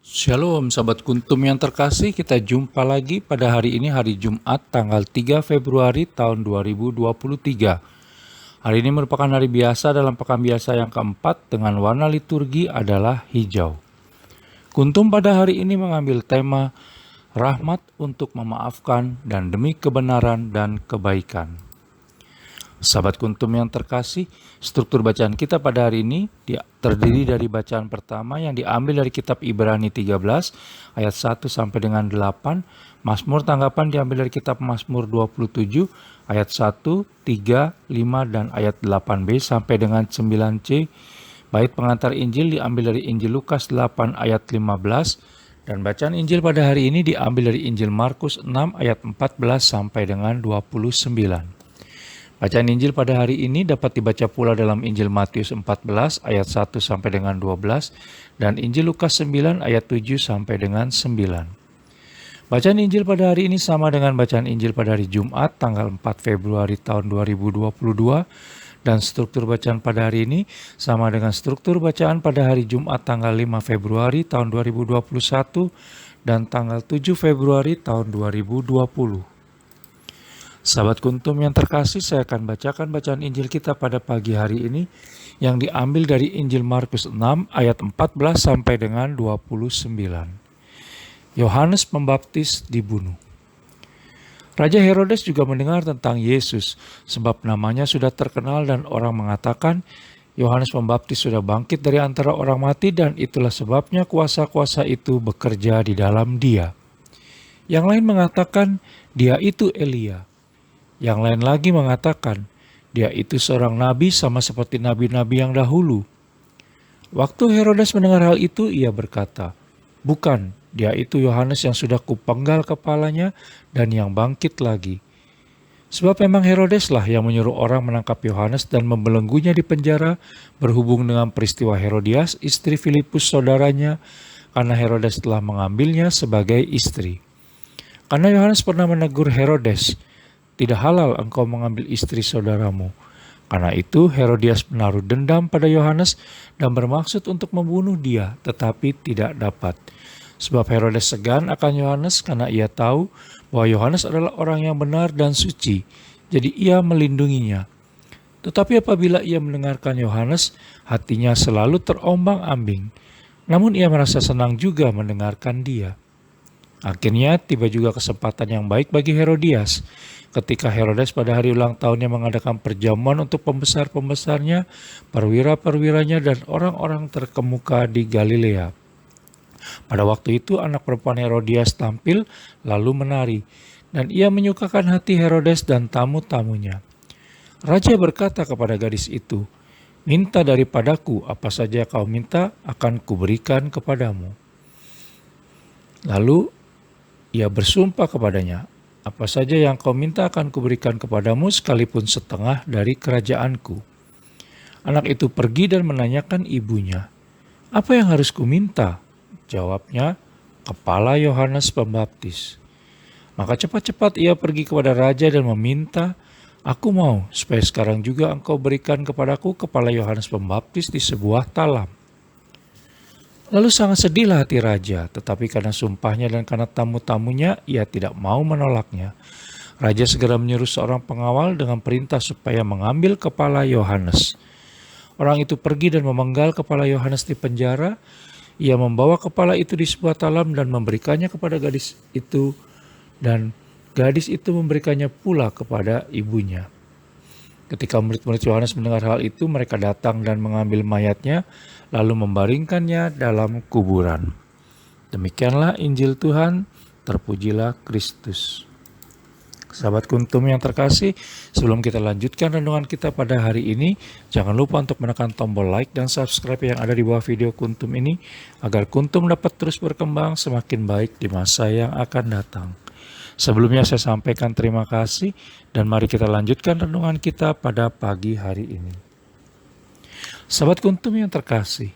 Shalom sahabat kuntum yang terkasih, kita jumpa lagi pada hari ini, hari Jumat tanggal 3 Februari tahun 2023. Hari ini merupakan hari biasa dalam pekan biasa yang keempat dengan warna liturgi adalah hijau. Kuntum pada hari ini mengambil tema rahmat untuk memaafkan dan demi kebenaran dan kebaikan. Sahabat kuntum yang terkasih, struktur bacaan kita pada hari ini terdiri dari bacaan pertama yang diambil dari kitab Ibrani 13 ayat 1 sampai dengan 8, Mazmur tanggapan diambil dari kitab Mazmur 27 ayat 1, 3, 5 dan ayat 8b sampai dengan 9c. Bait pengantar Injil diambil dari Injil Lukas 8 ayat 15 dan bacaan Injil pada hari ini diambil dari Injil Markus 6 ayat 14 sampai dengan 29. Bacaan Injil pada hari ini dapat dibaca pula dalam Injil Matius 14 ayat 1 sampai dengan 12 dan Injil Lukas 9 ayat 7 sampai dengan 9. Bacaan Injil pada hari ini sama dengan bacaan Injil pada hari Jumat tanggal 4 Februari tahun 2022 dan struktur bacaan pada hari ini sama dengan struktur bacaan pada hari Jumat tanggal 5 Februari tahun 2021 dan tanggal 7 Februari tahun 2020. Sahabat kuntum yang terkasih, saya akan bacakan bacaan Injil kita pada pagi hari ini yang diambil dari Injil Markus 6 ayat 14 sampai dengan 29. Yohanes Pembaptis dibunuh. Raja Herodes juga mendengar tentang Yesus sebab namanya sudah terkenal dan orang mengatakan Yohanes Pembaptis sudah bangkit dari antara orang mati dan itulah sebabnya kuasa-kuasa itu bekerja di dalam dia. Yang lain mengatakan dia itu Elia. Yang lain lagi mengatakan, dia itu seorang nabi sama seperti nabi-nabi yang dahulu. Waktu Herodes mendengar hal itu, ia berkata, bukan, dia itu Yohanes yang sudah kupenggal kepalanya dan yang bangkit lagi. Sebab memang Herodeslah yang menyuruh orang menangkap Yohanes dan membelenggunya di penjara berhubung dengan peristiwa Herodias, istri Filipus saudaranya, karena Herodes telah mengambilnya sebagai istri. Karena Yohanes pernah menegur Herodes, tidak halal engkau mengambil istri saudaramu. Karena itu Herodias menaruh dendam pada Yohanes dan bermaksud untuk membunuh dia, tetapi tidak dapat. Sebab Herodes segan akan Yohanes karena ia tahu bahwa Yohanes adalah orang yang benar dan suci, jadi ia melindunginya. Tetapi apabila ia mendengarkan Yohanes, hatinya selalu terombang-ambing. Namun ia merasa senang juga mendengarkan dia. Akhirnya tiba juga kesempatan yang baik bagi Herodias. Ketika Herodes pada hari ulang tahunnya mengadakan perjamuan untuk pembesar-pembesarnya, perwira-perwiranya dan orang-orang terkemuka di Galilea. Pada waktu itu anak perempuan Herodias tampil lalu menari, dan ia menyukakan hati Herodes dan tamu-tamunya. Raja berkata kepada gadis itu, minta daripadaku apa saja kau minta akan kuberikan kepadamu. Lalu ia bersumpah kepadanya, apa saja yang kau minta akan kuberikan kepadamu sekalipun setengah dari kerajaanku. Anak itu pergi dan menanyakan ibunya, apa yang harus kuminta? Jawabnya, kepala Yohanes Pembaptis. Maka cepat-cepat ia pergi kepada raja dan meminta, aku mau supaya sekarang juga engkau berikan kepadaku kepala Yohanes Pembaptis di sebuah talam. Lalu sangat sedihlah hati raja, tetapi karena sumpahnya dan karena tamu-tamunya, ia tidak mau menolaknya. Raja segera menyuruh seorang pengawal dengan perintah supaya mengambil kepala Yohanes. Orang itu pergi dan memenggal kepala Yohanes di penjara. Ia membawa kepala itu di sebuah talam dan memberikannya kepada gadis itu, dan gadis itu memberikannya pula kepada ibunya. Ketika murid-murid Yohanes mendengar hal itu, mereka datang dan mengambil mayatnya, lalu membaringkannya dalam kuburan. Demikianlah Injil Tuhan, terpujilah Kristus. Sahabat kuntum yang terkasih, sebelum kita lanjutkan renungan kita pada hari ini, jangan lupa untuk menekan tombol like dan subscribe yang ada di bawah video kuntum ini, agar kuntum dapat terus berkembang semakin baik di masa yang akan datang. Sebelumnya saya sampaikan terima kasih dan mari kita lanjutkan renungan kita pada pagi hari ini. Sahabat kuntum yang terkasih,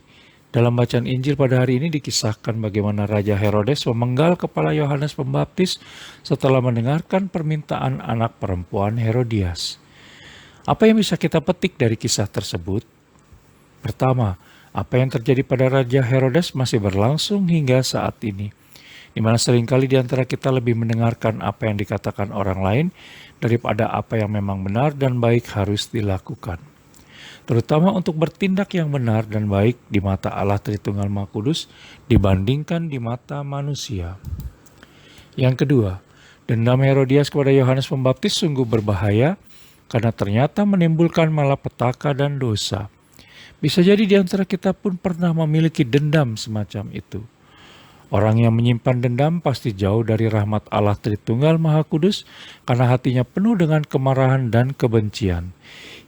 dalam bacaan Injil pada hari ini dikisahkan bagaimana Raja Herodes memenggal kepala Yohanes Pembaptis setelah mendengarkan permintaan anak perempuan Herodias. Apa yang bisa kita petik dari kisah tersebut? Pertama, Apa yang terjadi pada Raja Herodes masih berlangsung hingga saat ini, di mana seringkali di antara kita lebih mendengarkan apa yang dikatakan orang lain daripada apa yang memang benar dan baik harus dilakukan. Terutama untuk bertindak yang benar dan baik di mata Allah Tritunggal Maha Kudus dibandingkan di mata manusia. Yang kedua, dendam Herodias kepada Yohanes Pembaptis sungguh berbahaya karena ternyata menimbulkan malapetaka dan dosa. Bisa jadi di antara kita pun pernah memiliki dendam semacam itu. Orang yang menyimpan dendam pasti jauh dari rahmat Allah Tritunggal Maha Kudus karena hatinya penuh dengan kemarahan dan kebencian.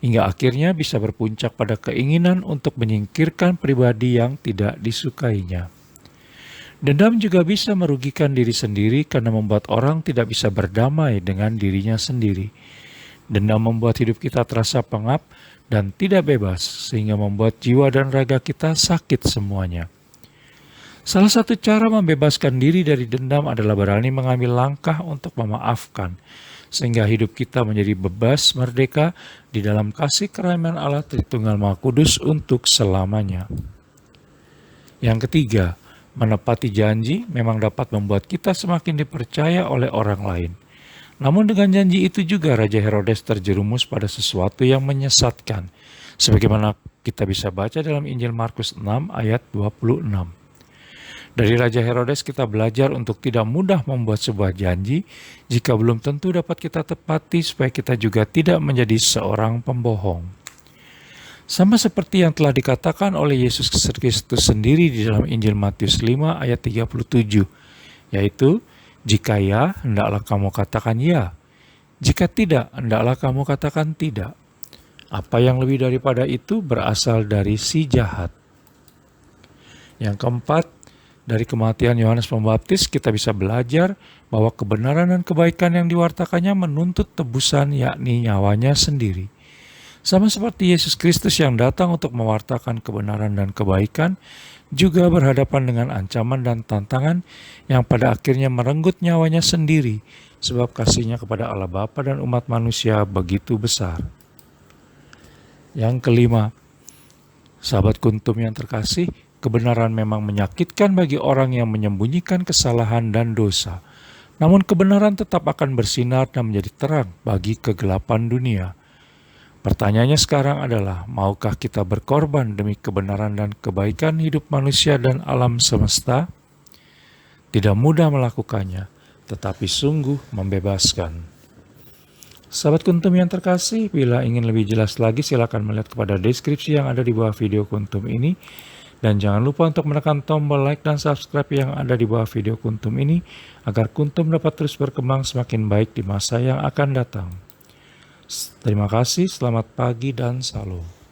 Hingga akhirnya bisa berpuncak pada keinginan untuk menyingkirkan pribadi yang tidak disukainya. Dendam juga bisa merugikan diri sendiri karena membuat orang tidak bisa berdamai dengan dirinya sendiri. Dendam membuat hidup kita terasa pengap dan tidak bebas, sehingga membuat jiwa dan raga kita sakit semuanya. Salah satu cara membebaskan diri dari dendam adalah berani mengambil langkah untuk memaafkan, sehingga hidup kita menjadi bebas merdeka di dalam kasih kerahman Allah Tritunggal Maha Kudus untuk selamanya. Yang ketiga, menepati janji memang dapat membuat kita semakin dipercaya oleh orang lain. Namun dengan janji itu juga Raja Herodes terjerumus pada sesuatu yang menyesatkan, sebagaimana kita bisa baca dalam Injil Markus 6 ayat 26. Dari Raja Herodes kita belajar untuk tidak mudah membuat sebuah janji jika belum tentu dapat kita tepati supaya kita juga tidak menjadi seorang pembohong. Sama seperti yang telah dikatakan oleh Yesus Kristus sendiri di dalam Injil Matius 5 ayat 37, yaitu, jika ya, hendaklah kamu katakan ya. Jika tidak, hendaklah kamu katakan tidak. Apa yang lebih daripada itu berasal dari si jahat. Yang keempat, dari kematian Yohanes Pembaptis kita bisa belajar bahwa kebenaran dan kebaikan yang diwartakannya menuntut tebusan, yakni nyawanya sendiri. Sama seperti Yesus Kristus yang datang untuk mewartakan kebenaran dan kebaikan, juga berhadapan dengan ancaman dan tantangan yang pada akhirnya merenggut nyawanya sendiri, sebab kasihnya kepada Allah Bapa dan umat manusia begitu besar. Yang kelima, sahabat kuntum yang terkasih, kebenaran memang menyakitkan bagi orang yang menyembunyikan kesalahan dan dosa. Namun kebenaran tetap akan bersinar dan menjadi terang bagi kegelapan dunia. Pertanyaannya sekarang adalah, maukah kita berkorban demi kebenaran dan kebaikan hidup manusia dan alam semesta? Tidak mudah melakukannya, tetapi sungguh membebaskan. Sahabat kuntum yang terkasih, bila ingin lebih jelas lagi silakan melihat kepada deskripsi yang ada di bawah video kuntum ini. Dan jangan lupa untuk menekan tombol like dan subscribe yang ada di bawah video kuntum ini, agar kuntum dapat terus berkembang semakin baik di masa yang akan datang. Terima kasih, selamat pagi dan salam.